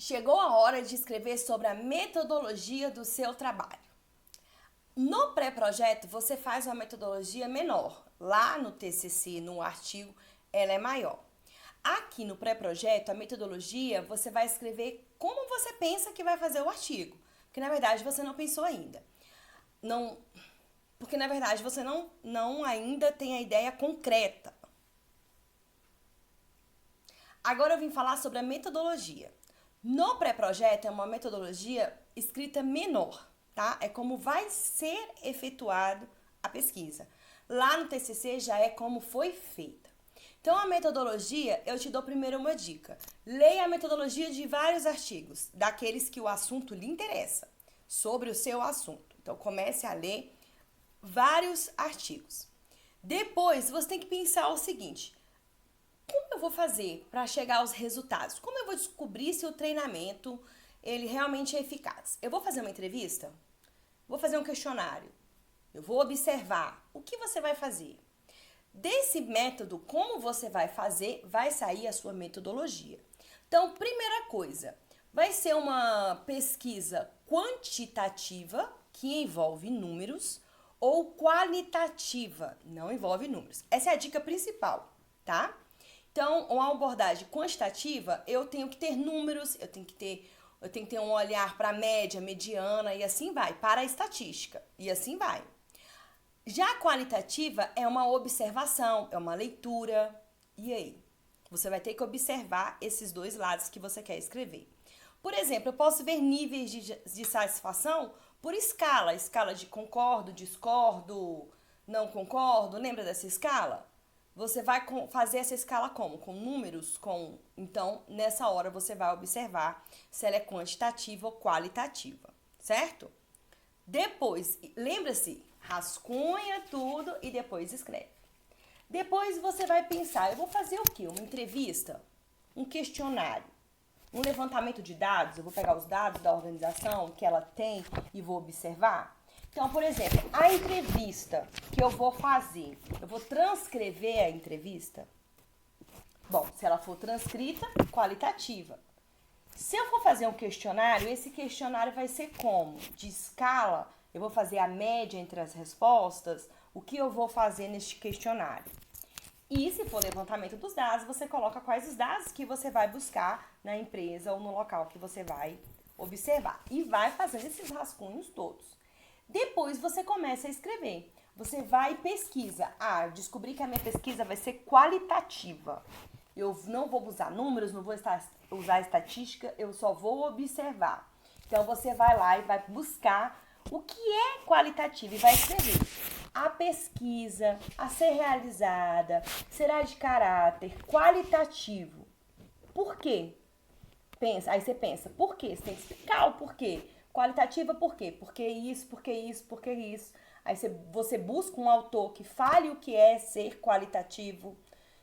Chegou a hora de escrever sobre a metodologia do seu trabalho. No pré-projeto, você faz uma metodologia menor. Lá no TCC, no artigo, ela é maior. Aqui no pré-projeto, a metodologia, você vai escrever como você pensa que vai fazer o artigo. Porque, na verdade, você não pensou ainda. Porque, na verdade, você não ainda tem a ideia concreta. Agora eu vim falar sobre a metodologia. No pré-projeto é uma metodologia escrita menor, tá? É como vai ser efetuado a pesquisa. Lá no TCC já é como foi feita. Então, a metodologia, eu te dou primeiro uma dica. Leia a metodologia de vários artigos, daqueles que o assunto lhe interessa, sobre o seu assunto. Então, comece a ler vários artigos. Depois, você tem que pensar o seguinte: como eu vou fazer para chegar aos resultados? Como eu vou descobrir se o treinamento ele realmente é eficaz? Eu vou fazer uma entrevista? Vou fazer um questionário? Eu vou observar. O que você vai fazer? Desse método, como você vai fazer, vai sair a sua metodologia. Então, primeira coisa, vai ser uma pesquisa quantitativa, que envolve números, ou qualitativa, não envolve números. Essa é a dica principal, tá? Então, uma abordagem quantitativa, eu tenho que ter números, eu tenho que ter um olhar para a média, mediana e assim vai, para a estatística e assim vai. Já a qualitativa é uma observação, é uma leitura. E aí? Você vai ter que observar esses dois lados que você quer escrever. Por exemplo, eu posso ver níveis de satisfação por escala de concordo, discordo, não concordo. Lembra dessa escala? Você vai fazer essa escala como? Com números? Então, nessa hora você vai observar se ela é quantitativa ou qualitativa, certo? Depois, lembra-se, rascunha tudo e depois escreve. Depois você vai pensar, eu vou fazer o quê? Uma entrevista? Um questionário? Um levantamento de dados? Eu vou pegar os dados da organização que ela tem e vou observar? Então, por exemplo, a entrevista que eu vou fazer, eu vou transcrever a entrevista? Bom, se ela for transcrita, qualitativa. Se eu for fazer um questionário, esse questionário vai ser como? De escala, eu vou fazer a média entre as respostas, o que eu vou fazer neste questionário? E se for levantamento dos dados, você coloca quais os dados que você vai buscar na empresa ou no local que você vai observar. E vai fazendo esses rascunhos todos. Depois você começa a escrever. Você vai e pesquisa. Descobri que a minha pesquisa vai ser qualitativa. Eu não vou usar números, não vou usar estatística, eu só vou observar. Então, você vai lá e vai buscar o que é qualitativo e vai escrever. A pesquisa a ser realizada será de caráter qualitativo. Por quê? Aí você pensa, por quê? Você tem que explicar o porquê. Qualitativa, por quê? Porque isso, porque isso, porque isso. Aí você busca um autor que fale o que é ser qualitativo.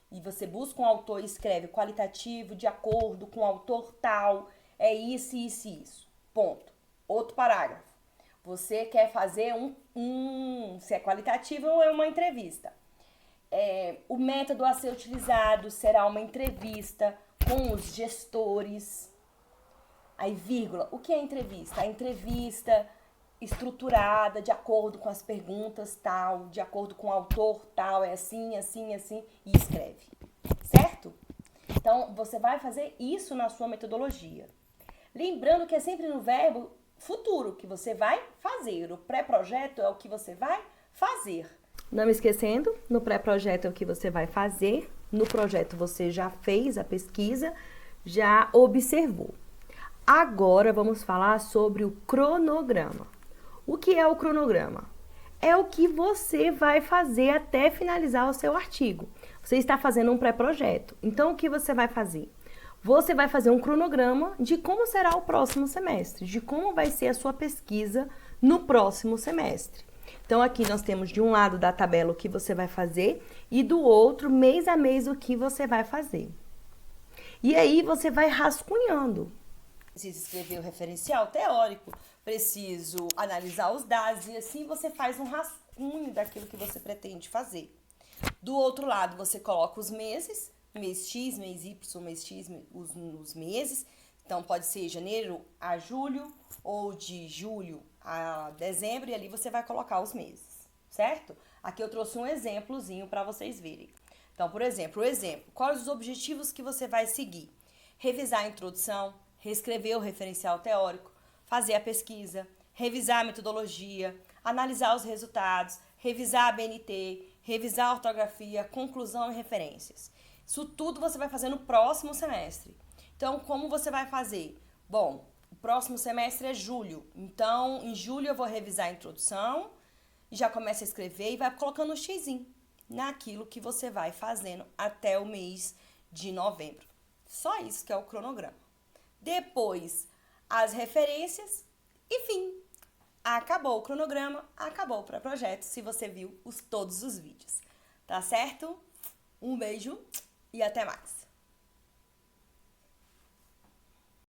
E você busca um autor e escreve qualitativo de acordo com o autor tal. É isso, isso e isso. Ponto. Outro parágrafo. Você quer fazer se é qualitativo ou é uma entrevista. O método a ser utilizado será uma entrevista com os gestores. Aí, vírgula, o que é entrevista? A entrevista estruturada de acordo com as perguntas tal, de acordo com o autor tal, é assim, assim, assim, e escreve, certo? Então, você vai fazer isso na sua metodologia. Lembrando que é sempre no verbo futuro que você vai fazer. O pré-projeto é o que você vai fazer. Não esquecendo, no pré-projeto é o que você vai fazer. No projeto você já fez a pesquisa, já observou. Agora vamos falar sobre o cronograma. O que é o cronograma? É o que você vai fazer até finalizar o seu artigo. Você está fazendo um pré-projeto. Então, o que você vai fazer? Você vai fazer um cronograma de como será o próximo semestre, de como vai ser a sua pesquisa no próximo semestre. Então, aqui nós temos de um lado da tabela o que você vai fazer e do outro, mês a mês, o que você vai fazer. E aí, você vai rascunhando. Preciso escrever o referencial teórico, preciso analisar os dados e assim você faz um rascunho daquilo que você pretende fazer. Do outro lado, você coloca os meses, mês X, mês Y, mês X, os meses. Então, pode ser janeiro a julho ou de julho a dezembro, e ali você vai colocar os meses, certo? Aqui eu trouxe um exemplozinho para vocês verem. Então, por exemplo, quais os objetivos que você vai seguir? Revisar a introdução, reescrever o referencial teórico, fazer a pesquisa, revisar a metodologia, analisar os resultados, revisar a BNT, revisar a ortografia, conclusão e referências. Isso tudo você vai fazer no próximo semestre. Então, como você vai fazer? Bom, o próximo semestre é julho. Então, em julho eu vou revisar a introdução, já começa a escrever e vai colocando um xizinho naquilo que você vai fazendo até o mês de novembro. Só isso que é o cronograma. Depois, as referências e fim. Acabou o cronograma, acabou o pré-projeto, se você viu todos os vídeos. Tá certo? Um beijo e até mais.